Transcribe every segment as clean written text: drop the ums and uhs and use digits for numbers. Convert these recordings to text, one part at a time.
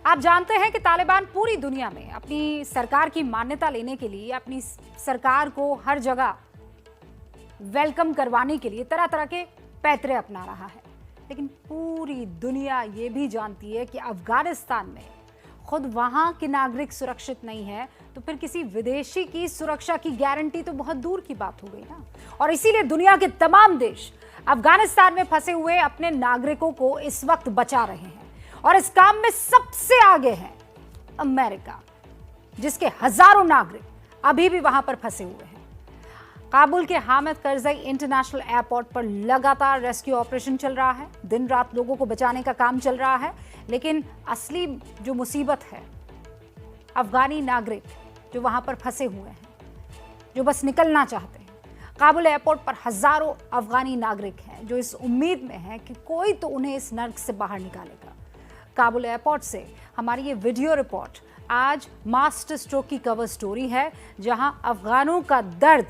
आप जानते हैं कि तालिबान पूरी दुनिया में अपनी सरकार की मान्यता लेने के लिए, अपनी सरकार को हर जगह वेलकम करवाने के लिए तरह तरह के पैतरे अपना रहा है। लेकिन पूरी दुनिया ये भी जानती है कि अफगानिस्तान में खुद वहां के नागरिक सुरक्षित नहीं है, तो फिर किसी विदेशी की सुरक्षा की गारंटी तो बहुत दूर की बात हो गई ना। और इसीलिए दुनिया के तमाम देश अफगानिस्तान में फंसे हुए अपने नागरिकों को इस वक्त बचा रहे हैं, और इस काम में सबसे आगे है अमेरिका, जिसके हजारों नागरिक अभी भी वहां पर फंसे हुए हैं। काबुल के हामिद करजई इंटरनेशनल एयरपोर्ट पर लगातार रेस्क्यू ऑपरेशन चल रहा है, दिन रात लोगों को बचाने का काम चल रहा है। लेकिन असली जो मुसीबत है, अफगानी नागरिक जो वहां पर फंसे हुए हैं, जो बस निकलना चाहते हैं। काबुल एयरपोर्ट पर हजारों अफगानी नागरिक हैं जो इस उम्मीद में हैं कि कोई तो उन्हें इस नर्क से बाहर निकालेगा। काबुल एयरपोर्ट से हमारी ये वीडियो रिपोर्ट आज मास्टर स्ट्रोक की कवर स्टोरी है, जहां अफगानों का दर्द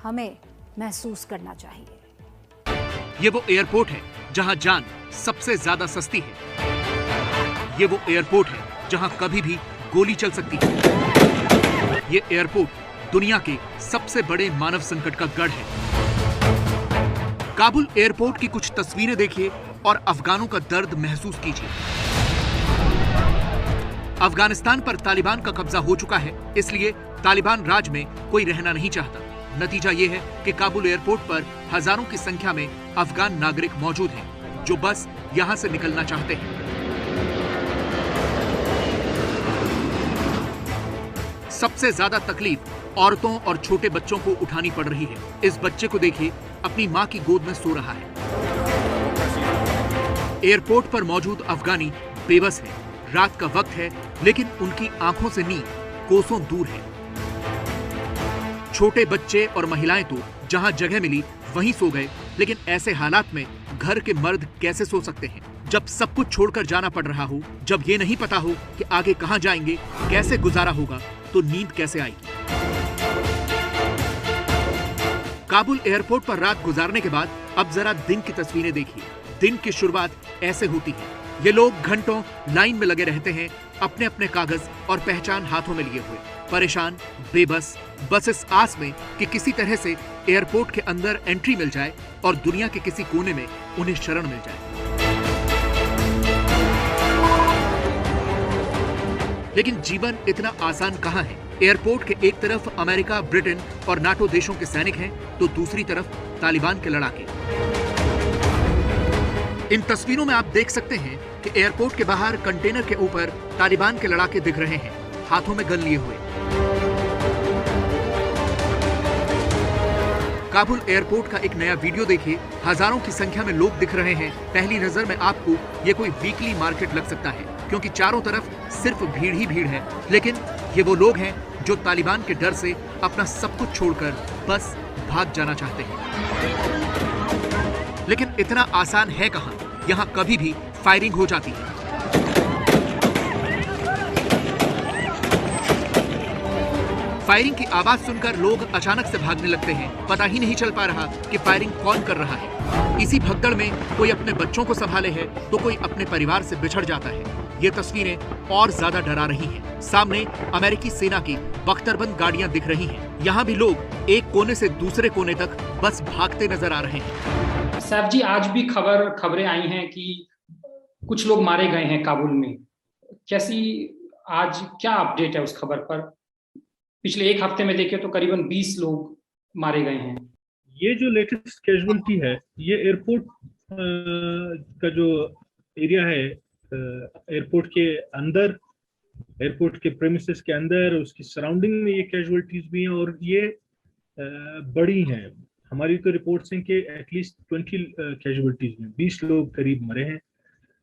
हमें महसूस करना चाहिए। ये वो एयरपोर्ट है जहां जान सबसे ज्यादा सस्ती है। ये वो एयरपोर्ट है जहां कभी भी गोली चल सकती है। ये एयरपोर्ट दुनिया के सबसे बड़े मानव संकट का गढ़ है। काबुल एयरपोर्ट की कुछ तस्वीरें देखिए और अफगानों का दर्द महसूस कीजिए। अफगानिस्तान पर तालिबान का कब्जा हो चुका है, इसलिए तालिबान राज में कोई रहना नहीं चाहता। नतीजा यह है कि काबुल एयरपोर्ट पर हजारों की संख्या में अफगान नागरिक मौजूद हैं, जो बस यहां से निकलना चाहते हैं। सबसे ज्यादा तकलीफ औरतों और छोटे बच्चों को उठानी पड़ रही है। इस बच्चे को देखिए, अपनी मां की गोद में सो रहा है। एयरपोर्ट पर मौजूद अफगानी बेबस है। रात का वक्त है, लेकिन उनकी आंखों से नींद कोसों दूर है। छोटे बच्चे और महिलाएं तो जहां जगह मिली वहीं सो गए, लेकिन ऐसे हालात में घर के मर्द कैसे सो सकते हैं? जब सब कुछ छोड़कर जाना पड़ रहा हो, जब ये नहीं पता हो कि आगे कहां जाएंगे, कैसे गुजारा होगा, तो नींद कैसे आएगी? काबुल एयरपोर्ट पर रात गुजारने के बाद अब जरा दिन की तस्वीरें देखिए। दिन की शुरुआत ऐसे होती है। ये लोग घंटों लाइन में लगे रहते हैं, अपने अपने कागज और पहचान हाथों में लिए हुए, परेशान, बेबस, बस इस आस में कि किसी तरह से एयरपोर्ट के अंदर एंट्री मिल जाए और दुनिया के किसी कोने में उन्हें शरण मिल जाए। लेकिन जीवन इतना आसान कहां है? एयरपोर्ट के एक तरफ अमेरिका, ब्रिटेन और नाटो देशों के सैनिक हैं, तो दूसरी तरफ तालिबान के लड़ाके। इन तस्वीरों में आप देख सकते हैं कि एयरपोर्ट के बाहर कंटेनर के ऊपर तालिबान के लड़ाके दिख रहे हैं, हाथों में गन लिए हुए। काबुल एयरपोर्ट का एक नया वीडियो देखिए। हजारों की संख्या में लोग दिख रहे हैं। पहली नजर में आपको ये कोई वीकली मार्केट लग सकता है, क्योंकि चारों तरफ सिर्फ भीड़ ही भीड़ है। लेकिन ये वो लोग हैं जो तालिबान के डर से अपना सब कुछ छोड़कर बस भाग जाना चाहते हैं। लेकिन इतना आसान है कहां? यहां कभी भी फायरिंग हो जाती है। फायरिंग की आवाज सुनकर लोग अचानक से भागने लगते हैं। पता ही नहीं चल पा रहा कि फायरिंग कौन कर रहा है। इसी भगदड़ में कोई अपने बच्चों को संभाले है, तो कोई अपने परिवार से बिछड़ जाता है। ये तस्वीरें और ज्यादा डरा रही हैं। सामने अमेरिकी सेना की बख्तरबंद गाड़ियां दिख रही हैं। यहाँ भी लोग एक कोने से दूसरे कोने तक बस भागते नजर आ रहे हैं। साहब जी, आज भी खबरें आई हैं कि कुछ लोग मारे गए हैं काबुल में। कैसी आज क्या अपडेट है उस खबर पर? पिछले एक हफ्ते में देखें तो करीबन 20 लोग मारे गए हैं। ये जो लेटेस्ट कैजुअलिटी है, ये एयरपोर्ट का जो एरिया है, एयरपोर्ट के अंदर, एयरपोर्ट के प्रेमिसेस के अंदर, उसकी सराउंडिंग में ये कैजुअलिटीज भी हैं, और ये बड़ी हैं। हमारी तो रिपोर्ट्स हैं कि एटलीस्ट 20 कैजुअलिटीज में 20 लोग करीब मरे हैं,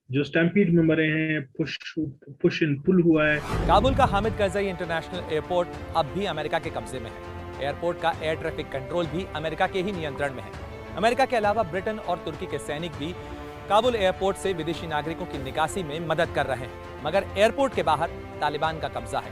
जो स्टैम्पीड में मरे हैं, पुश एंड पुल हुआ है। काबुल का हामिद करजई इंटरनेशनल एयरपोर्ट अब भी अमेरिका के कब्जे में है। एयरपोर्ट का एयर ट्रैफिक कंट्रोल भी अमेरिका के ही नियंत्रण में है। अमेरिका के अलावा ब्रिटेन और तुर्की के सैनिक भी काबुल एयरपोर्ट से विदेशी नागरिकों की निकासी में मदद कर रहे हैं, मगर एयरपोर्ट के बाहर तालिबान का कब्जा है।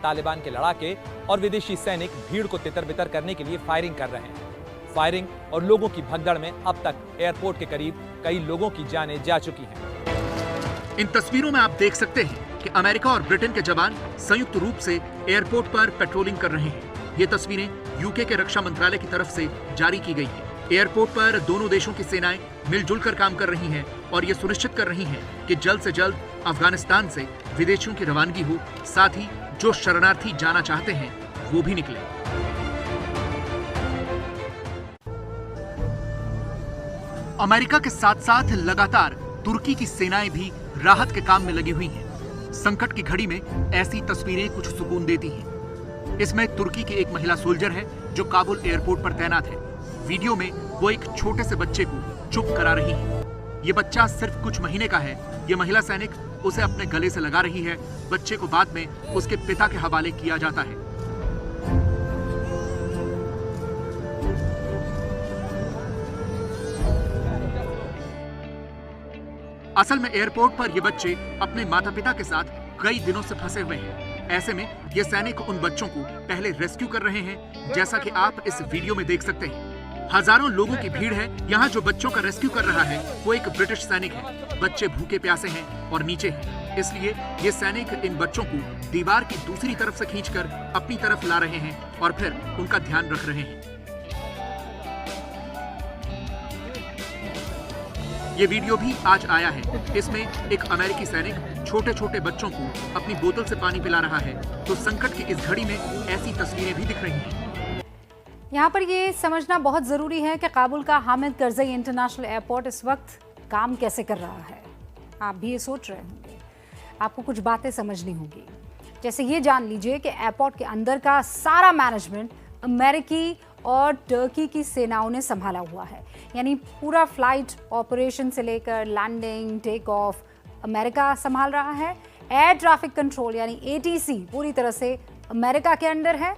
तालिबान के लड़ाके और विदेशी सैनिक भीड़ को तितर-बितर करने के लिए फायरिंग कर रहे हैं। फायरिंग और लोगों की भगदड़ में अब तक एयरपोर्ट के करीब कई लोगों की जानें जा चुकी हैं। इन तस्वीरों में आप देख सकते हैं कि अमेरिका और ब्रिटेन के जवान संयुक्त रूप से एयरपोर्ट पर पेट्रोलिंग कर रहे हैं। ये तस्वीरें यूके के रक्षा मंत्रालय की तरफ से जारी की गई हैं। एयरपोर्ट पर दोनों देशों की सेनाएं मिलजुल कर काम कर रही हैं और ये सुनिश्चित कर रही हैं कि जल्द से जल्द अफगानिस्तान से विदेशियों की रवानगी हो, साथ ही जो शरणार्थी जाना चाहते हैं वो भी निकले। अमेरिका के साथ साथ लगातार तुर्की की सेनाएं भी राहत के काम में लगी हुई हैं। संकट की घड़ी में ऐसी तस्वीरें कुछ सुकून देती हैं। इसमें तुर्की की एक महिला सोल्जर है जो काबुल एयरपोर्ट पर तैनात है। वीडियो में वो एक छोटे से बच्चे को चुप करा रही है। ये बच्चा सिर्फ कुछ महीने का है। ये महिला सैनिक उसे अपने गले से लगा रही है। बच्चे को बाद में उसके पिता के हवाले किया जाता है। असल में एयरपोर्ट पर ये बच्चे अपने माता पिता के साथ कई दिनों से फंसे हुए हैं। ऐसे में ये सैनिक उन बच्चों को पहले रेस्क्यू कर रहे हैं, जैसा कि आप इस वीडियो में देख सकते हैं। हजारों लोगों की भीड़ है। यहाँ जो बच्चों का रेस्क्यू कर रहा है वो एक ब्रिटिश सैनिक है। बच्चे भूखे प्यासे हैं और नीचे हैं, इसलिए ये सैनिक इन बच्चों को दीवार की दूसरी तरफ से खींचकर अपनी तरफ ला रहे हैं और फिर उनका ध्यान रख रहे हैं। ये वीडियो भी आज आया है। इसमें एक अमेरिकी सैनिक छोटे छोटे बच्चों को अपनी बोतल से पानी पिला रहा है। तो संकट की इस घड़ी में ऐसी तस्वीरें भी दिख रही हैं। यहाँ पर ये समझना बहुत ज़रूरी है कि काबुल का हामिद करज़ई इंटरनेशनल एयरपोर्ट इस वक्त काम कैसे कर रहा है। आप भी ये सोच रहे होंगे, आपको कुछ बातें समझनी होगी। जैसे ये जान लीजिए कि एयरपोर्ट के अंदर का सारा मैनेजमेंट अमेरिकी और टर्की की सेनाओं ने संभाला हुआ है। यानी पूरा फ्लाइट ऑपरेशन से लेकर लैंडिंग, टेक ऑफ अमेरिका संभाल रहा है। एयर ट्रैफिक कंट्रोल यानी ATC पूरी तरह से अमेरिका के अंडर है,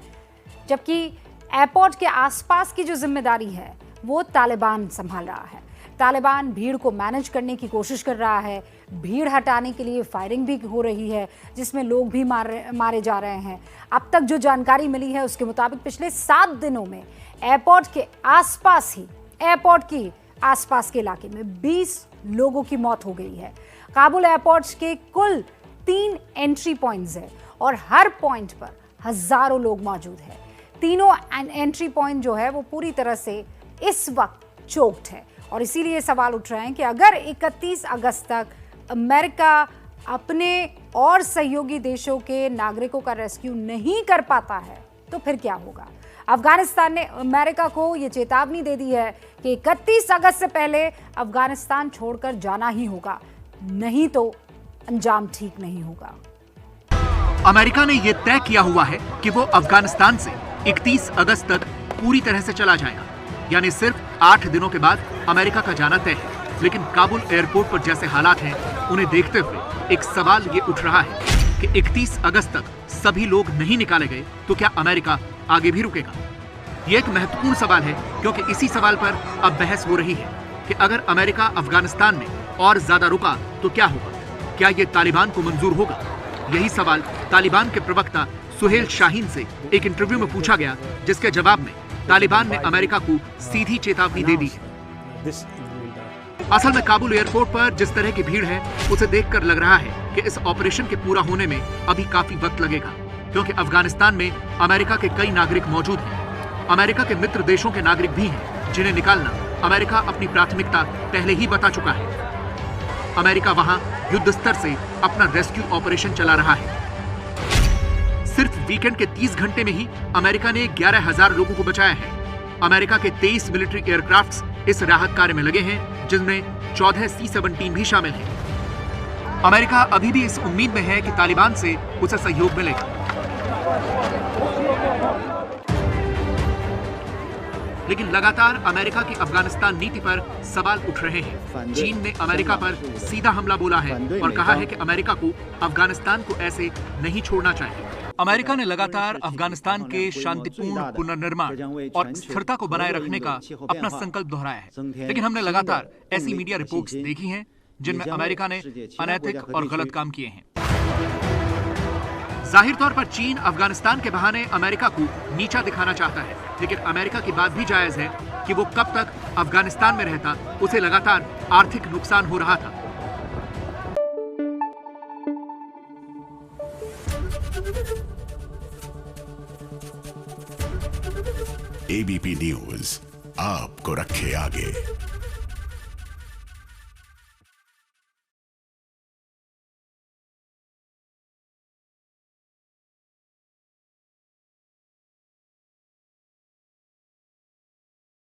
जबकि एयरपोर्ट के आसपास की जो जिम्मेदारी है वो तालिबान संभाल रहा है। तालिबान भीड़ को मैनेज करने की कोशिश कर रहा है। भीड़ हटाने के लिए फायरिंग भी हो रही है, जिसमें लोग भी मारे जा रहे हैं। अब तक जो जानकारी मिली है उसके मुताबिक पिछले 7 दिनों में एयरपोर्ट के आसपास ही, एयरपोर्ट के आसपास के इलाके में 20 लोगों की मौत हो गई है। काबुल एयरपोर्ट के कुल 3 एंट्री पॉइंट्स हैं और हर पॉइंट पर हजारों लोग मौजूद हैं। तीनों एंट्री पॉइंट जो है वो पूरी तरह से इस वक्त चोक्ड है और इसीलिए सवाल उठ रहे हैं कि अगर 31 अगस्त तक अमेरिका अपने और सहयोगी देशों के नागरिकों का रेस्क्यू नहीं कर पाता है तो फिर क्या होगा। अफगानिस्तान ने अमेरिका को ये चेतावनी दे दी है कि 31 अगस्त से पहले अफगानिस्तान छोड़कर जाना ही होगा, नहीं तो अंजाम ठीक नहीं होगा। अमेरिका ने यह तय किया हुआ है कि वो अफगानिस्तान से 31 अगस्त तक पूरी तरह से चला जाएगा, यानी सिर्फ 8 दिनों के बाद अमेरिका का जाना तय है। लेकिन काबुल एयरपोर्ट पर जैसे हालात हैं उन्हें देखते हुए एक सवाल ये उठ रहा है कि 31 अगस्त तक सभी लोग नहीं निकाले गए तो क्या अमेरिका आगे भी रुकेगा। ये एक महत्वपूर्ण सवाल है क्योंकि इसी सवाल पर अब बहस हो रही है कि अगर अमेरिका अफगानिस्तान में और ज्यादा रुका तो क्या होगा, क्या ये तालिबान को मंजूर होगा। यही सवाल तालिबान के प्रवक्ता सुहेल शाहीन से एक इंटरव्यू में पूछा गया, जिसके जवाब में तालिबान ने अमेरिका को सीधी चेतावनी दे दी है। असल में काबुल एयरपोर्ट पर जिस तरह की भीड़ है उसे देखकर लग रहा है कि इस ऑपरेशन के पूरा होने में अभी काफी वक्त लगेगा, क्योंकि अफगानिस्तान में अमेरिका के कई नागरिक मौजूद हैं। अमेरिका के मित्र देशों के नागरिक भी हैं, जिन्हें निकालना अमेरिका अपनी प्राथमिकता पहले ही बता चुका है। अमेरिका वहां युद्ध स्तर से अपना रेस्क्यू ऑपरेशन चला रहा है। सिर्फ वीकेंड के 30 घंटे में ही अमेरिका ने 11,000 लोगों को बचाया है। अमेरिका के 23 मिलिट्री एयरक्राफ्ट्स इस राहत कार्य में लगे हैं, जिनमें 14 C-17 भी शामिल हैं। अमेरिका अभी भी इस उम्मीद में है कि तालिबान से उसे सहयोग मिलेगा। लेकिन लगातार अमेरिका की अफगानिस्तान नीति पर सवाल उठ रहे हैं। चीन ने अमेरिका पर सीधा हमला बोला है और कहा है कि अमेरिका को अफगानिस्तान को ऐसे नहीं छोड़ना चाहिए। अमेरिका ने लगातार अफगानिस्तान के शांतिपूर्ण पुनर्निर्माण और स्थिरता को बनाए रखने का अपना संकल्प दोहराया है, लेकिन हमने लगातार ऐसी मीडिया रिपोर्ट्स देखी हैं जिनमें अमेरिका ने अनैतिक और गलत काम किए हैं। जाहिर तौर पर चीन अफगानिस्तान के बहाने अमेरिका को नीचा दिखाना चाहता है, लेकिन अमेरिका की बात भी जायज है कि वो कब तक अफगानिस्तान में रहता, उसे लगातार आर्थिक नुकसान हो रहा था। एबीपी न्यूज आपको रखे आगे।